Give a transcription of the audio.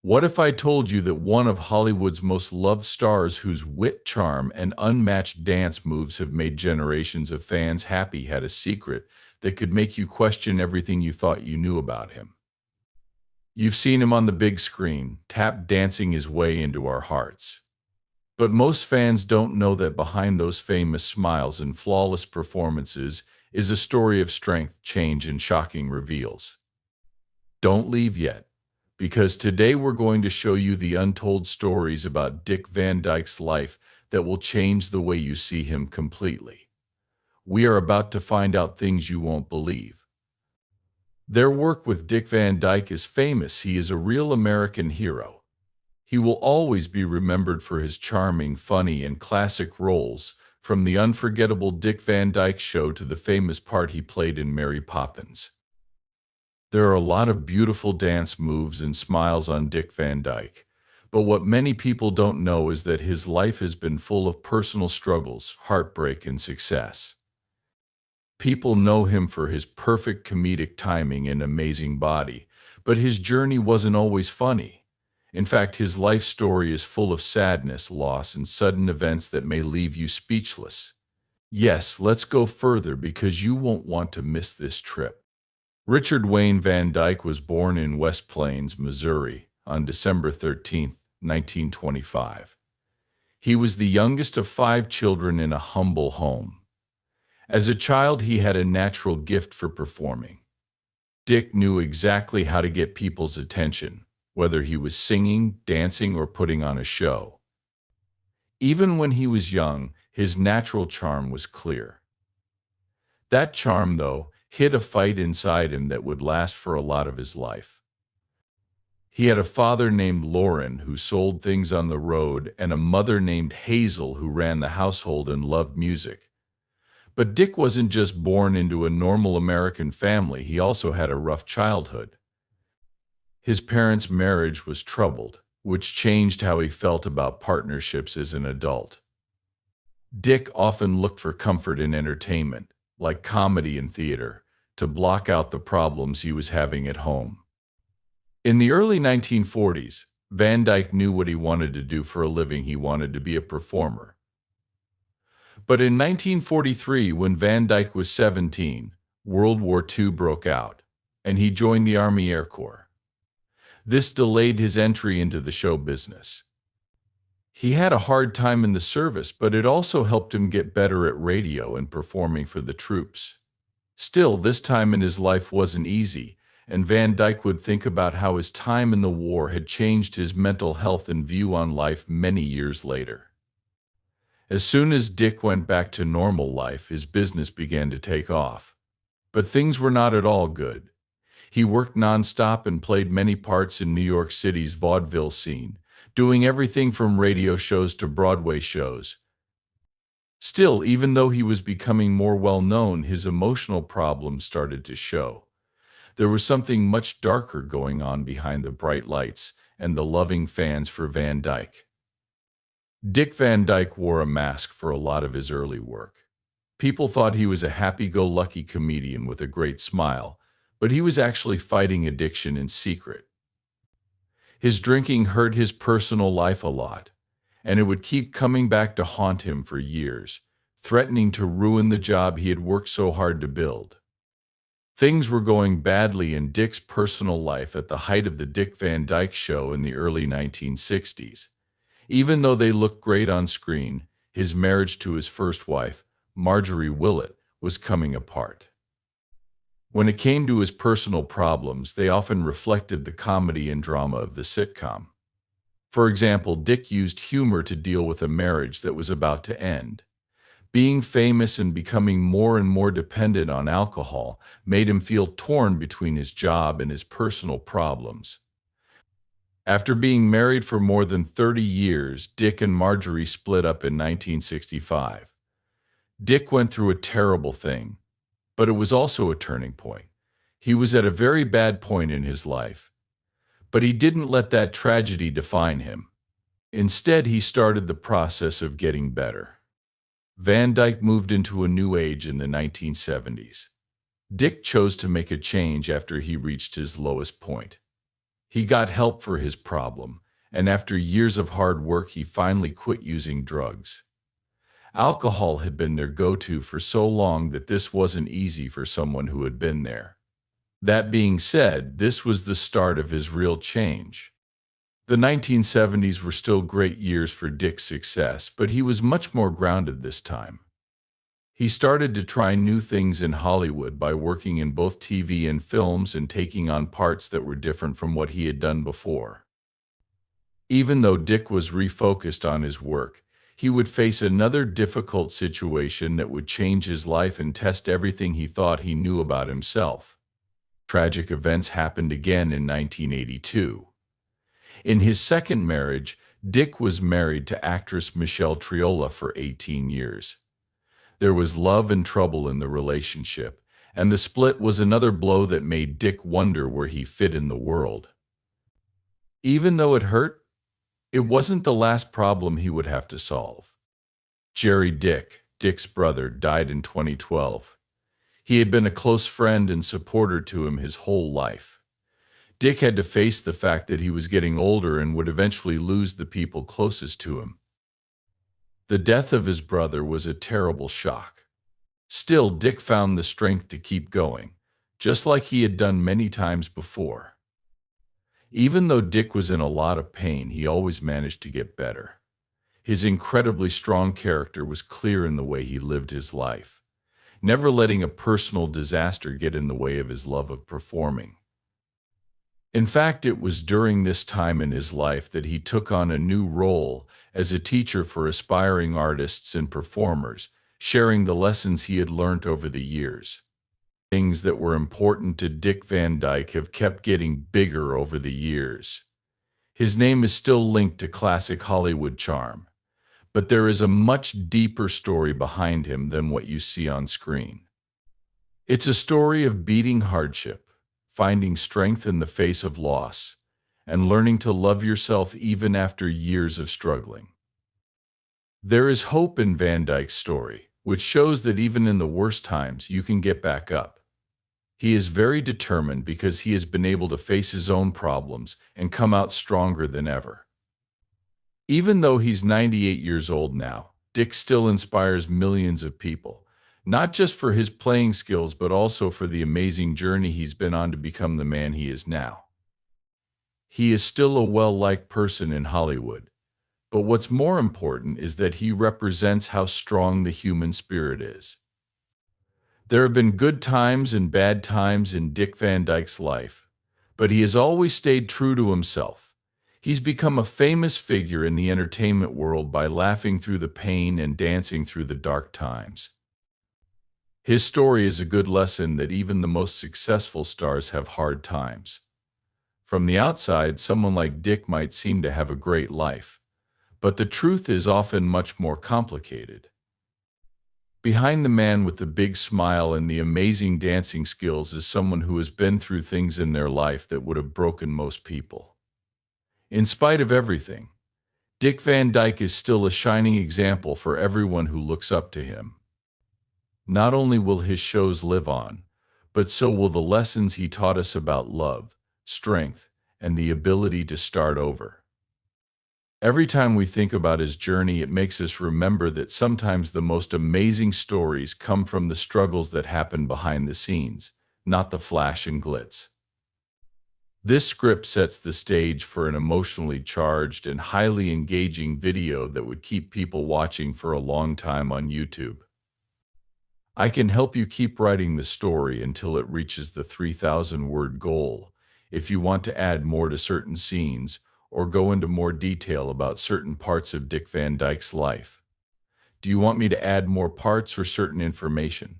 What if I told you that one of Hollywood's most loved stars, whose wit, charm, and unmatched dance moves have made generations of fans happy, had a secret that could make you question everything you thought you knew about him? You've seen him on the big screen, tap dancing his way into our hearts. But most fans don't know that behind those famous smiles and flawless performances is a story of strength, change, and shocking reveals. Don't leave yet, because today we're going to show you the untold stories about Dick Van Dyke's life that will change the way you see him completely. We are about to find out things you won't believe. Their work with Dick Van Dyke is famous. He is a real American hero. He will always be remembered for his charming, funny, and classic roles, from the unforgettable Dick Van Dyke Show to the famous part he played in Mary Poppins. There are a lot of beautiful dance moves and smiles on Dick Van Dyke, but what many people don't know is that his life has been full of personal struggles, heartbreak, and success. People know him for his perfect comedic timing and amazing body, but his journey wasn't always funny. In fact, his life story is full of sadness, loss, and sudden events that may leave you speechless. Yes, let's go further because you won't want to miss this trip. Richard Wayne Van Dyke was born in West Plains, Missouri, on December 13, 1925. He was the youngest of five children in a humble home. As a child, he had a natural gift for performing. Dick knew exactly how to get people's attention, whether he was singing, dancing, or putting on a show. Even when he was young, his natural charm was clear. That charm, though, hid a fight inside him that would last for a lot of his life. He had a father named Lauren who sold things on the road and a mother named Hazel who ran the household and loved music. But Dick wasn't just born into a normal American family, he also had a rough childhood. His parents' marriage was troubled, which changed how he felt about partnerships as an adult. Dick often looked for comfort in entertainment, like comedy and theater, to block out the problems he was having at home. In the early 1940s, Van Dyke knew what he wanted to do for a living. He wanted to be a performer. But in 1943, when Van Dyke was 17, World War II broke out, and he joined the Army Air Corps. This delayed his entry into the show business. He had a hard time in the service, but it also helped him get better at radio and performing for the troops. Still, this time in his life wasn't easy, and Van Dyke would think about how his time in the war had changed his mental health and view on life many years later. As soon as Dick went back to normal life, his business began to take off. But things were not at all good. He worked nonstop and played many parts in New York City's vaudeville scene, doing everything from radio shows to Broadway shows. Still, even though he was becoming more well-known, his emotional problems started to show. There was something much darker going on behind the bright lights and the loving fans for Van Dyke. Dick Van Dyke wore a mask for a lot of his early work. People thought he was a happy-go-lucky comedian with a great smile, but he was actually fighting addiction in secret. His drinking hurt his personal life a lot, and it would keep coming back to haunt him for years, threatening to ruin the job he had worked so hard to build. Things were going badly in Dick's personal life at the height of the Dick Van Dyke Show in the early 1960s. Even though they looked great on screen, his marriage to his first wife, Marjorie Willett, was coming apart. When it came to his personal problems, they often reflected the comedy and drama of the sitcom. For example, Dick used humor to deal with a marriage that was about to end. Being famous and becoming more and more dependent on alcohol made him feel torn between his job and his personal problems. After being married for more than 30 years, Dick and Marjorie split up in 1965. Dick went through a terrible thing, but it was also a turning point. He was at a very bad point in his life, but he didn't let that tragedy define him. Instead, he started the process of getting better. Van Dyke moved into a new age in the 1970s. Dick chose to make a change after he reached his lowest point. He got help for his problem, and after years of hard work, he finally quit using drugs. Alcohol had been their go-to for so long that this wasn't easy for someone who had been there. That being said, this was the start of his real change. The 1970s were still great years for Dick's success, but he was much more grounded this time. He started to try new things in Hollywood by working in both TV and films and taking on parts that were different from what he had done before. Even though Dick was refocused on his work, he would face another difficult situation that would change his life and test everything he thought he knew about himself. Tragic events happened again in 1982. In his second marriage, Dick was married to actress Michelle Triola for 18 years. There was love and trouble in the relationship, and the split was another blow that made Dick wonder where he fit in the world. Even though it hurt, it wasn't the last problem he would have to solve. Jerry Dick, Dick's brother, died in 2012. He had been a close friend and supporter to him his whole life. Dick had to face the fact that he was getting older and would eventually lose the people closest to him. The death of his brother was a terrible shock. Still, Dick found the strength to keep going, just like he had done many times before. Even though Dick was in a lot of pain, he always managed to get better. His incredibly strong character was clear in the way he lived his life, never letting a personal disaster get in the way of his love of performing. In fact, it was during this time in his life that he took on a new role as a teacher for aspiring artists and performers, sharing the lessons he had learned over the years. Things that were important to Dick Van Dyke have kept getting bigger over the years. His name is still linked to classic Hollywood charm, but there is a much deeper story behind him than what you see on screen. It's a story of beating hardship, finding strength in the face of loss, and learning to love yourself even after years of struggling. There is hope in Van Dyke's story, which shows that even in the worst times, you can get back up. He is very determined because he has been able to face his own problems and come out stronger than ever. Even though he's 98 years old now, Dick still inspires millions of people, not just for his playing skills, but also for the amazing journey he's been on to become the man he is now. He is still a well-liked person in Hollywood, but what's more important is that he represents how strong the human spirit is. There have been good times and bad times in Dick Van Dyke's life, but he has always stayed true to himself. He's become a famous figure in the entertainment world by laughing through the pain and dancing through the dark times. His story is a good lesson that even the most successful stars have hard times. From the outside, someone like Dick might seem to have a great life, but the truth is often much more complicated. Behind the man with the big smile and the amazing dancing skills is someone who has been through things in their life that would have broken most people. In spite of everything, Dick Van Dyke is still a shining example for everyone who looks up to him. Not only will his shows live on, but so will the lessons he taught us about love, strength, and the ability to start over. Every time we think about his journey, it makes us remember that sometimes the most amazing stories come from the struggles that happen behind the scenes, not the flash and glitz. This script sets the stage for an emotionally charged and highly engaging video that would keep people watching for a long time on YouTube. I can help you keep writing the story until it reaches the 3,000-word goal if you want to add more to certain scenes or go into more detail about certain parts of Dick Van Dyke's life. Do you want me to add more parts or certain information?